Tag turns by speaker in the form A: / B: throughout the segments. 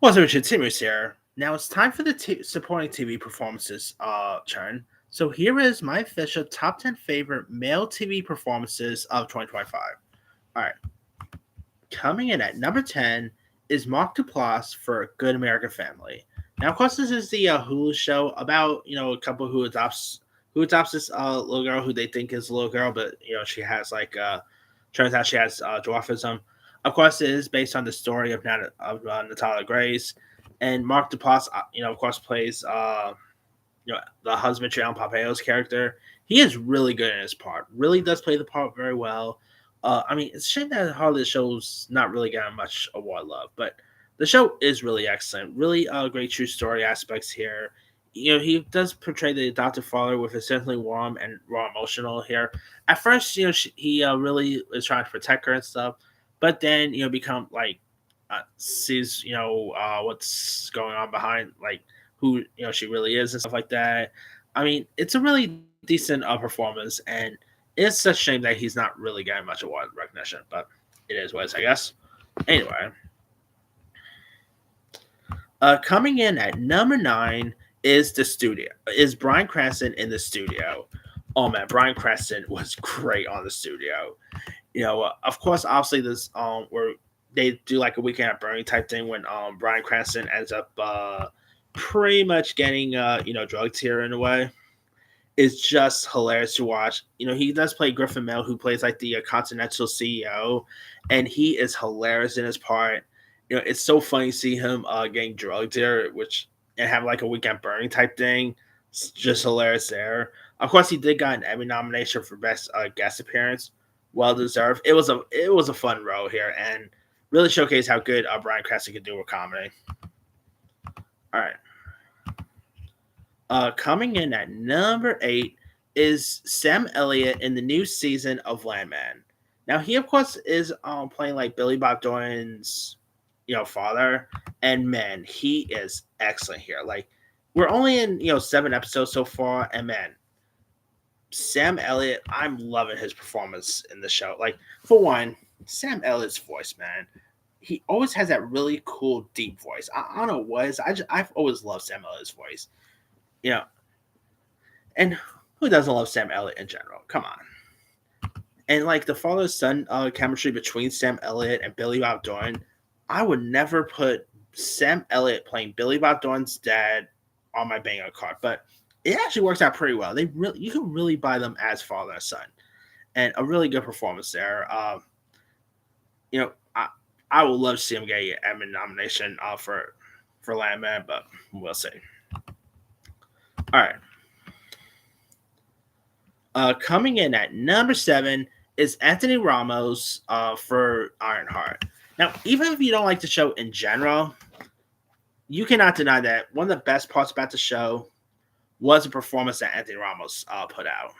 A: What's up, Richard? Timmers here. Now it's time for the supporting TV performances turn. So here is my official top 10 favorite male TV performances of 2025. All right, coming in at number 10 is Mark Duplass for A Good American Family. Now, of course, this is the Hulu show about a couple who adopts this little girl who they think is a little girl, but she has turns out she has dwarfism. Of course, it is based on the story of Natalia Grace, and Mark Duplass, of course, plays the husband Alan Papayo's character. He is really good in his part. Really does play the part very well. I mean, it's a shame that Holiday show's not really getting much award love, but the show is really excellent. Really great true story aspects here. He does portray the adoptive father with a certainly warm and raw emotional here. At first, he really is trying to protect her and stuff, but then become like sees what's going on behind who she really is and stuff like that. I mean, it's a really decent performance, and it's such a shame that he's not really getting much award recognition, but it is what it is, I guess. Anyway, coming in at number 9 is the studio. Is Bryan Cranston in the studio? Oh man, Bryan Cranston was great on the studio. Of course, obviously this where they do like a weekend at Bernie type thing when Bryan Cranston ends up pretty much getting drugged here in a way. It's just hilarious to watch. He does play Griffin Mill, who plays like the Continental CEO, and he is hilarious in his part. It's so funny to see him getting drugged here, which and have like a weekend burning type thing. It's just hilarious there. Of course, he did got an Emmy nomination for best guest appearance, well deserved. It was a fun role here and really showcased how good Bryan Cranston can do with comedy. All right. Coming in at number 8 is Sam Elliott in the new season of Landman. Now he of course is playing like Billy Bob Thornton's father, and man, he is excellent here. Like we're only in 7 episodes so far, and man, Sam Elliott, I'm loving his performance in the show. Like for one, Sam Elliott's voice, man, he always has that really cool deep voice. I don't know what it is. I've always loved Sam Elliott's voice. You know, and who doesn't love Sam Elliott in general? Come on. And like the father son chemistry between Sam Elliott and Billy Bob Thornton, I would never put Sam Elliott playing Billy Bob Thornton's dad on my bingo card, but it actually works out pretty well. You can really buy them as father and son, and a really good performance there. You know, I would love to see him get an Emmy nomination for Landman, but we'll see. All right. Coming in at number 7 is Anthony Ramos for Ironheart. Now, even if you don't like the show in general, you cannot deny that one of the best parts about the show was the performance that Anthony Ramos put out.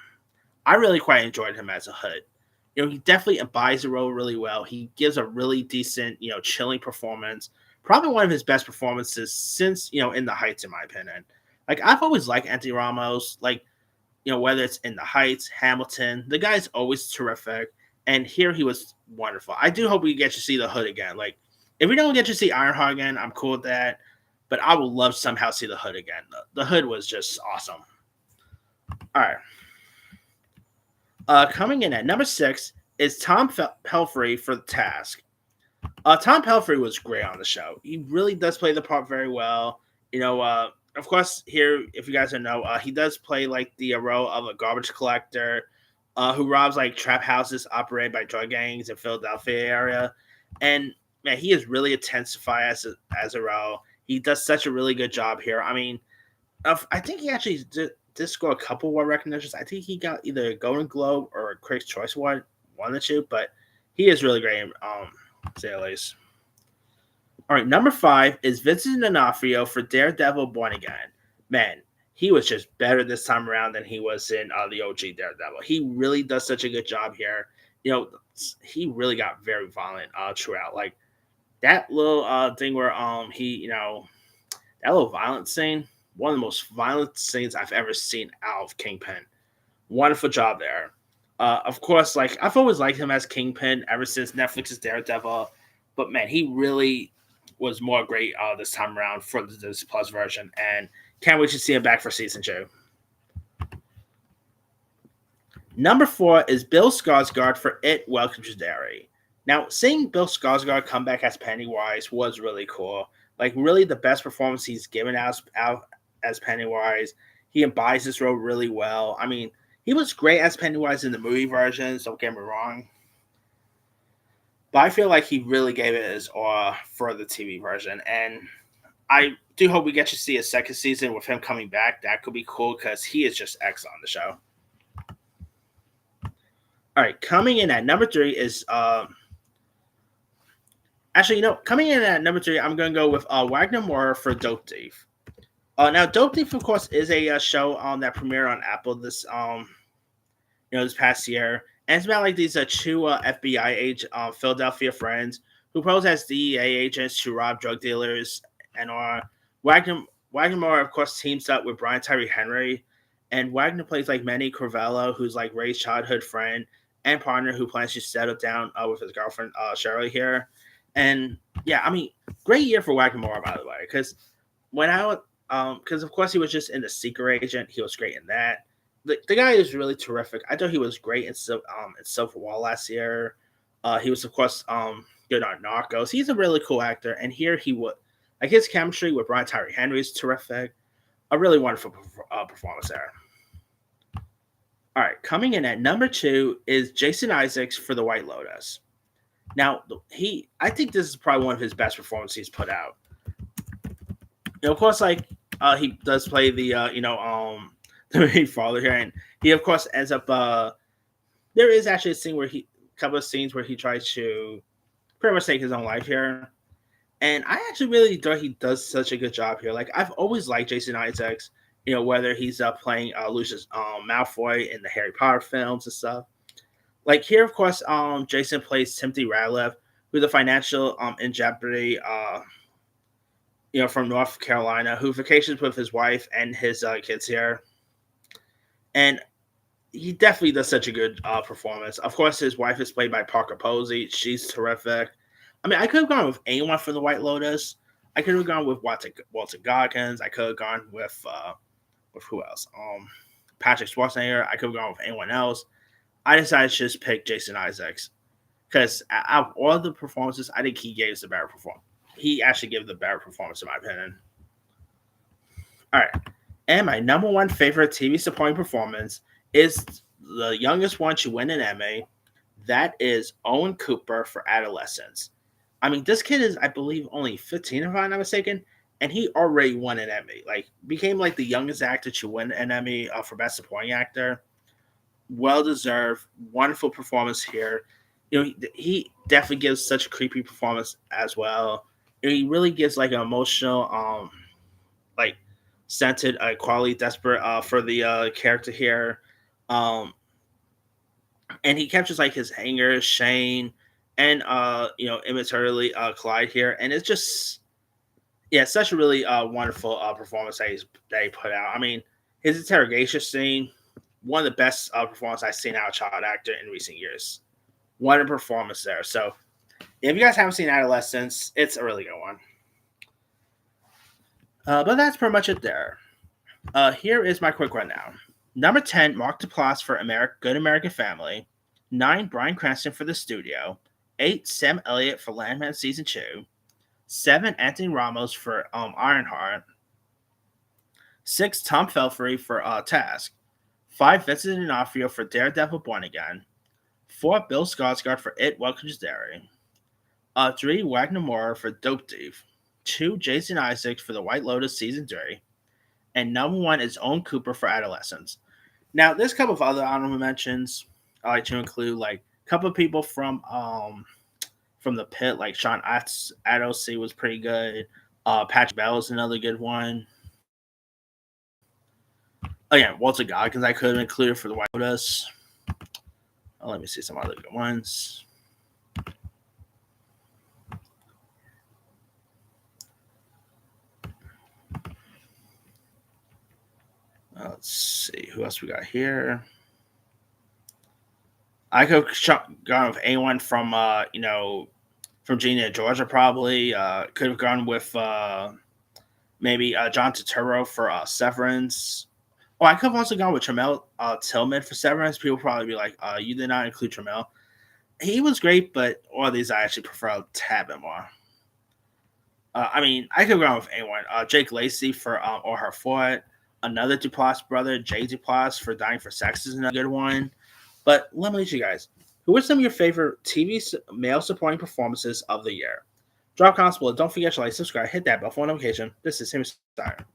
A: I really quite enjoyed him as a Hood. He definitely embodies the role really well. He gives a really decent, chilling performance. Probably one of his best performances since, In the Heights, in my opinion. Like, I've always liked Anthony Ramos. Like, whether it's In the Heights, Hamilton, the guy's always terrific. And here he was wonderful. I do hope we get to see the Hood again. Like, if we don't get to see Ironheart again, I'm cool with that. But I would love to somehow see the Hood again. The Hood was just awesome. All right. Coming in at number 6 is Tom Pelphrey for The Task. Tom Pelphrey was great on the show. He really does play the part very well. Of course, here, if you guys don't know, he does play like the role of a garbage collector who robs like trap houses operated by drug gangs in Philadelphia area. And man, he is really intensified as a role. He does such a really good job here. I mean, I think he actually did score a couple award recognitions. I think he got either a Golden Globe or a Critics' Choice Award, one of the two. But he is really great. Say at least. All right, number 5 is Vincent D'Onofrio for Daredevil Born Again. Man, he was just better this time around than he was in the OG Daredevil. He really does such a good job here. He really got very violent throughout. Like that little thing where that little violent scene, one of the most violent scenes I've ever seen out of Kingpin. Wonderful job there. Of course, like I've always liked him as Kingpin ever since Netflix's Daredevil, but man, he really was more great this time around for the Disney Plus version, and can't wait to see him back for season 2. Number 4 is Bill Skarsgård for It Welcome to Derry. Now, seeing Bill Skarsgård come back as Pennywise was really cool. Like, really the best performance he's given as Pennywise. He embodies this role really well. I mean, he was great as Pennywise in the movie versions, don't get me wrong. But I feel like he really gave it his all for the TV version. And I do hope we get to see a second season with him coming back. That could be cool because he is just excellent on the show. All right, coming in at number 3 is coming in at number 3, I'm going to go with Wagner Moura for Dope Thief. Now, Dope Thief, of course, is a show that premiered on Apple this past year, and it's about like these two FBI Philadelphia friends who pose as DEA agents to rob drug dealers, and Wagner Moura, of course, teams up with Brian Tyree Henry, and Wagner plays like Manny Crivello, who's like Ray's childhood friend and partner who plans to settle down with his girlfriend Shirley here. And yeah, I mean, great year for Wagner Moura, by the way, because of course he was just in The Secret Agent. He was great in that. The guy is really terrific. I thought he was great in Civil War last year. He was, of course, good on Narcos. He's a really cool actor, and here he would like his chemistry with Brian Tyree Henry is terrific. A really wonderful performance there. All right, coming in at number 2 is Jason Isaacs for The White Lotus. Now, I think this is probably one of his best performances he's put out. Of course, like he does play the the main father here, and he of course ends up. There is actually a couple of scenes where he tries to pretty much take his own life here, and I actually really thought he does such a good job here. Like I've always liked Jason Isaacs, whether he's playing Lucius Malfoy in the Harry Potter films and stuff. Like here, of course, Jason plays Timothy Radcliffe, who's a financial in jeopardy, from North Carolina, who vacations with his wife and his kids here. And he definitely does such a good performance. Of course, his wife is played by Parker Posey. She's terrific. I mean, I could have gone with anyone from The White Lotus. I could have gone with Walton Goggins. I could have gone with who else? Patrick Schwarzenegger. I could have gone with anyone else. I decided to just pick Jason Isaacs because out of all the performances, I think he gave the better performance. He actually gave the better performance, in my opinion. All right. And my number 1 favorite TV supporting performance is the youngest one to win an Emmy. That is Owen Cooper for Adolescence. I mean, this kid is, I believe, only 15, if I'm not mistaken, and he already won an Emmy. Like, became like the youngest actor to win an Emmy for Best Supporting Actor. Well deserved, wonderful performance here. He definitely gives such a creepy performance as well. He really gives like an emotional, like scented, quality desperate for the character here, and he captures like his anger, Shane, and immaturely Clyde here, and it's just such a really wonderful performance that he put out. I mean, his interrogation scene. One of the best performances I've seen out of a child actor in recent years. What a performance there. So, if you guys haven't seen Adolescence, it's a really good one. But that's pretty much it there. Here is my quick rundown. Number 10, Mark Duplass for Good American Family. 9, Bryan Cranston for The Studio. 8, Sam Elliott for Landman Season 2. 7, Anthony Ramos for Ironheart. 6, Tom Pelphrey for Task. 5, Vincent D'Onofrio for Daredevil Born Again. 4, Bill Skarsgård for It Welcome to Derry. 3, Wagner Moura for Dope Thief. 2, Jason Isaacs for The White Lotus Season 3. And number 1 is Owen Cooper for Adolescence. Now, there's a couple of other honorable mentions I like to include, like a couple of people from The Pit, like Sean Adelcy was pretty good. Patrick Bell is another good one. Again, Walter Goggins I could have included for The White Lotus. Let me see some other good ones. Let's see who else we got here. I could have gone with anyone from from Gina Georgia, probably. Could have gone with maybe John Turturro for Severance. Oh, I could have also gone with Tramel Tillman for Severance. People probably be like, you did not include Tramel. He was great, but all of these I actually prefer a tad bit more. I mean, I could have gone with anyone. Jake Lacey for Or Her For It. Another Duplass brother, Jay Duplass for Dying for Sex is another good one. But let me ask you guys, who are some of your favorite TV male supporting performances of the year? Drop comments below. Don't forget to like, subscribe, hit that bell for notification. This is Sammy Steyer.